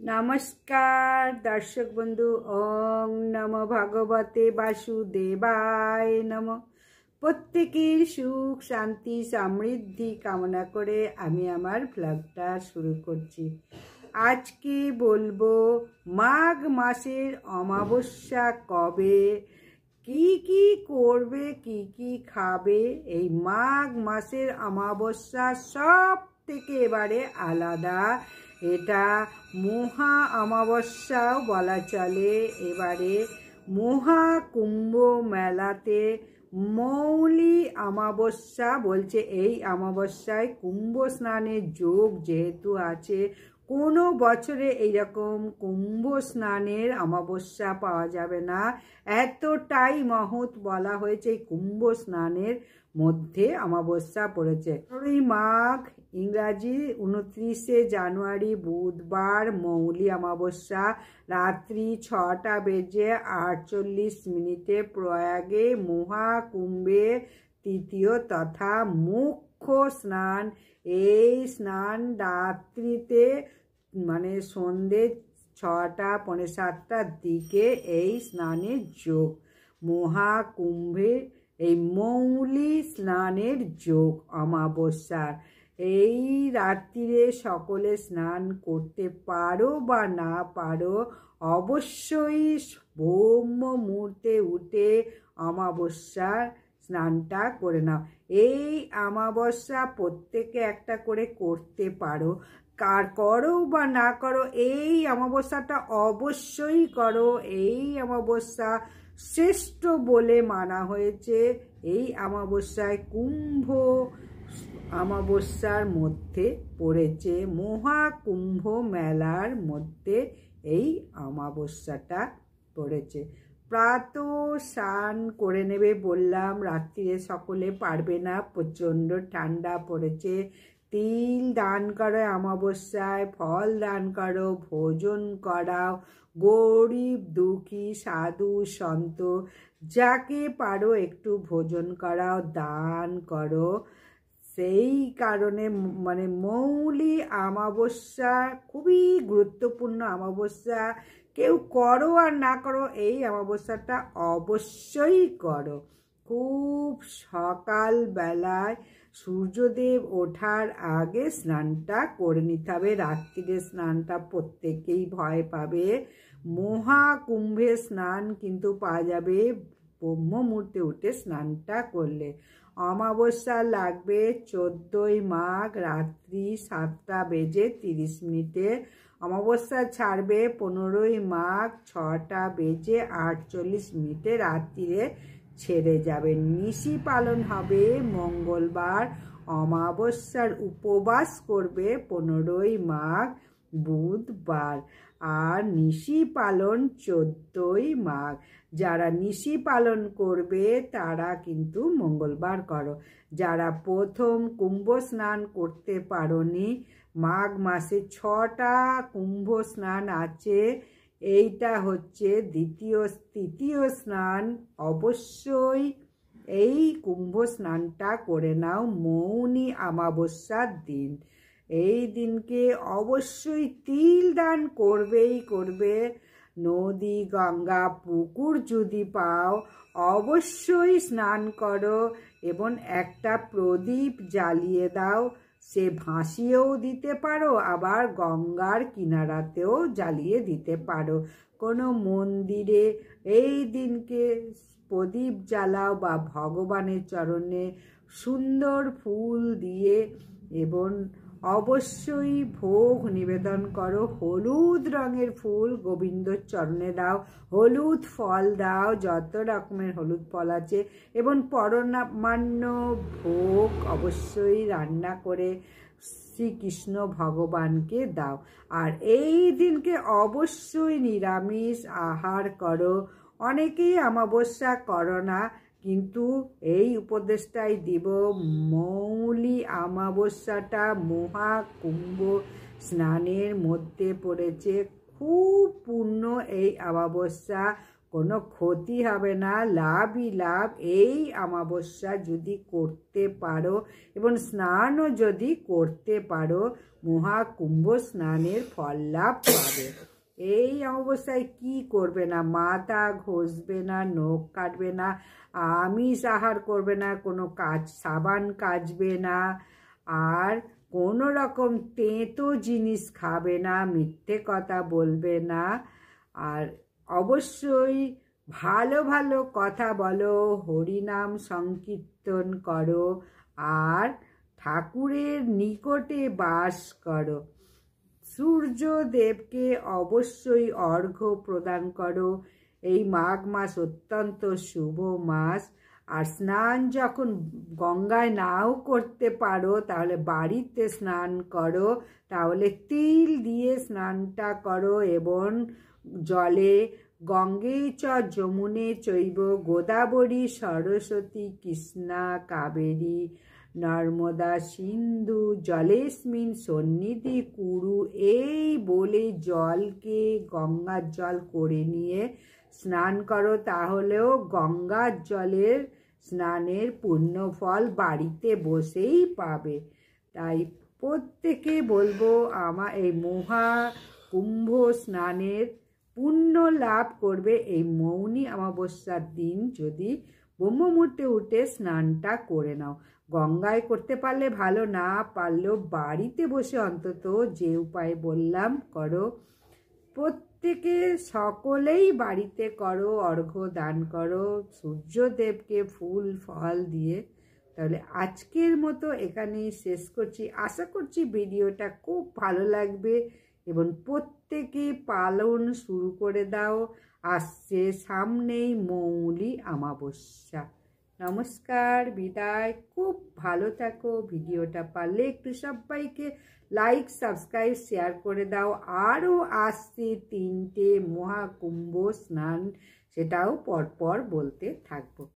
नमस्कार दर्शक बंधु। ओम नमो भगवते वासुदेवाय नमः। प्रत्येकेर सुख शांति समृद्धि कामना करे आमी आमार ब्लगटा शुरू करছি। আজকে বলবো মাঘ মাসের অমাবস্যা কবে, কি করবে, কি খাবে। এই মাঘ মাসের অমাবস্যা সব থেকে এবারে আলাদা। এটা মহা অমাবস্যাও বলা চলে। এবারে মহা কুম্ভ মেলাতে মৌলি অমাবস্যা বলছে। এই অমাবস্যায় কুম্ভ স্নানের যোগ যেহেতু আছে, কোনো বছরে এইরকম কুম্ভ স্নানের অমাবস্যা পাওয়া যাবে না, এতটাই মহৎ বলা হয়েছে। এই কুম্ভ স্নানের মধ্যে অমাবস্যা পড়েছে। 15ই মাঘ ইংরাজি 29শে জানুয়ারি বুধবার মৌলি অমাবস্যা রাত্রি 6:48 প্রয়াগে মহাকুম্ভে তৃতীয় তথা মুখ্য স্নান। এই স্নান রাত্রিতে মানে সন্ধ্যে 6:45 দিকে এই স্নানের যোগ। মহাকুম্ভে এই মৌলি স্নানের যোগ অমাবস্যার। এই রাত্রিরে সকলে স্নান করতে পারো বা না পারো, অবশ্যই ব্রহ্ম মুহূর্তে উঠে অমাবস্যার স্নানটা করে নাও। এই অমাবস্যা প্রত্যেকে একটা করে করতে পারো, কার করো বা না করো, এই অমাবস্যাটা অবশ্যই করো। এই অমাবস্যা শ্রেষ্ঠ বলে মানা হয়েছে। এই অমাবস্যায় কুম্ভ অমাবস্যার মধ্যে পড়েছে, মহাকুম্ভ মেলার মধ্যে এই অমাবস্যাটা পড়েছে। প্রাত স্নান করে নেবে বললাম, রাত্রিরে সকলে পারবে না, প্রচণ্ড ঠান্ডা পড়েছে। তিল দান করো অমাবস্যায়, ফল দান করো, ভোজন করাও গরিব দুঃখী সাধু সন্ত যাকে পারো একটু ভোজন করাও, দান করো। সেই কারণে মানে মৌলি অমাবস্যা খুবই গুরুত্বপূর্ণ অমাবস্যা। কেউ করো আর না করো, এই অমাবস্যাটা অবশ্যই করো। খুব সকাল বেলায় সূর্যদেব ওঠার আগে স্নানটা করে নিতে হবে। রাত্রিরে স্নানটা প্রত্যেকেই ভয় পাবে। মহাকুম্ভে স্নান কিন্তু পাওয়া যাবে ব্রহ্ম মুহূর্তে উঠে স্নানটা করলে। অমাবস্যা লাগবে 14ই মাঘ রাত্রি 7:30। অমাবস্যা ছাড়বে 15ই মাঘ 6:48 রাত্রিরে ছেড়ে যাবে। নিশি পালন হবে মঙ্গলবার। অমাবস্যার উপবাস করবে 15ই মাঘ বুধবার। আর নিশি পালন 14ই মাঘ। যারা নিশি পালন করবে তারা কিন্তু মঙ্গলবার করো। যারা প্রথম কুম্ভ স্নান করতে পারোনি, মাঘ মাসে 6টা কুম্ভ স্নান আছে, এইটা হচ্ছে তৃতীয় স্নান। অবশ্যই এই কুম্ভ স্নানটা করে নাও মৌনি অমাবস্যার দিন। এই দিনকে অবশ্যই তিল দান করবেই করবে। নদী গঙ্গা পুকুর যদি পাও অবশ্যই স্নান করো এবং একটা প্রদীপ জ্বালিয়ে দাও। সে ভাসিয়েও দিতে পারো, আবার গঙ্গার কিনারাতেও জ্বালিয়ে দিতে পারো। কোনো মন্দিরে এই দিনকে প্রদীপ জ্বালাও বা ভগবানের চরণে সুন্দর ফুল দিয়ে এবং অবশ্যই ভোগ নিবেদন করো। হলুদ রঙের ফুল গোবিন্দর চরণে দাও, হলুদ ফল দাও, যত রকমের হলুদ ফল আছে, এবং পরমান্ন ভোগ অবশ্যই রান্না করে শ্রীকৃষ্ণ ভগবানকে দাও। আর এই দিনকে অবশ্যই নিরামিষ আহার করো। অনেকেই অমাবস্যা করো না, কিন্তু এই উপদেশটাই দিব। মৌলি অমাবস্যাটা মহাকুম্ভ স্নানের মধ্যে পড়েছে। খুব পূর্ণ এই অমাবস্যা। কোনো ক্ষতি হবে না, লাভই লাভ। এই অমাবস্যা যদি করতে পারো এবং স্নানও যদি করতে পারো, মহাকুম্ভ স্নানের ফল লাভ পাবে। এই অমাবস্যায় কি করবে না? মাথা ঘষবে না, নখ কাটবে না, আমিষ আহার করবে না, কোনো সাবান কাচবে না, আর কোনো রকম তেঁতো জিনিস খাবে না, মিথ্যে কথা বলবে না, আর অবশ্যই ভালো ভালো কথা বলো, হরিনাম সংকীর্তন করো, আর ঠাকুরের নিকটে বাস করো। সূর্যদেবকে অবশ্যই অর্ঘ্য প্রদান করো। এই মাঘ মাস অত্যন্ত শুভ মাস। আর স্নান যখন গঙ্গায় নাও করতে পারো, তাহলে বাড়িতে স্নান করো, তাহলে তিল দিয়ে স্নানটা করো। এবং জলে গঙ্গে চ যমুনে চৈব গোদাবরী সরস্বতী কৃষ্ণা কাবেরী নর্মদা সিন্ধু জলেস্মিন সন্নিধি কুরু, এই বলে জলকে গঙ্গার জল করে নিয়ে স্নান করো। তাহলেও গঙ্গার জলের স্নানের পুণ্যফল বাড়িতে বসেই পাবে। তাই প্রত্যেকে বলবো, আমার এই মহাকুম্ভ স্নানের পুণ্য লাভ করবে এই মৌনী অমাবস্যার দিন যদি ব্রহ্ম মুহূর্তে উঠে স্নানটা করে নাও। গঙ্গায় করতে পারলে ভালো, না পারলেও বাড়িতে বসে অন্তত যে উপায় বললাম করো। প্রত্যেকে সকলেই বাড়িতে করো, অর্ঘ্য দান করো সূর্যদেবকে ফুল ফল দিয়ে। তাহলে আজকের মতো এখানেই শেষ করছি। আশা করছি ভিডিওটা খুব ভালো লাগবে এবং প্রত্যেকে পালন শুরু করে দাও। আসছে সামনেই মৌনী অমাবস্যা। নমস্কার, বিদায়। খুব ভালো থাকো। ভিডিওটা পারলে একটু সবাইকে লাইক, সাবস্ক্রাইব, শেয়ার করে দাও। আরও আসছে 3টে মহাকুম্ভ স্নান, সেটাও পরপর বলতে থাকবো।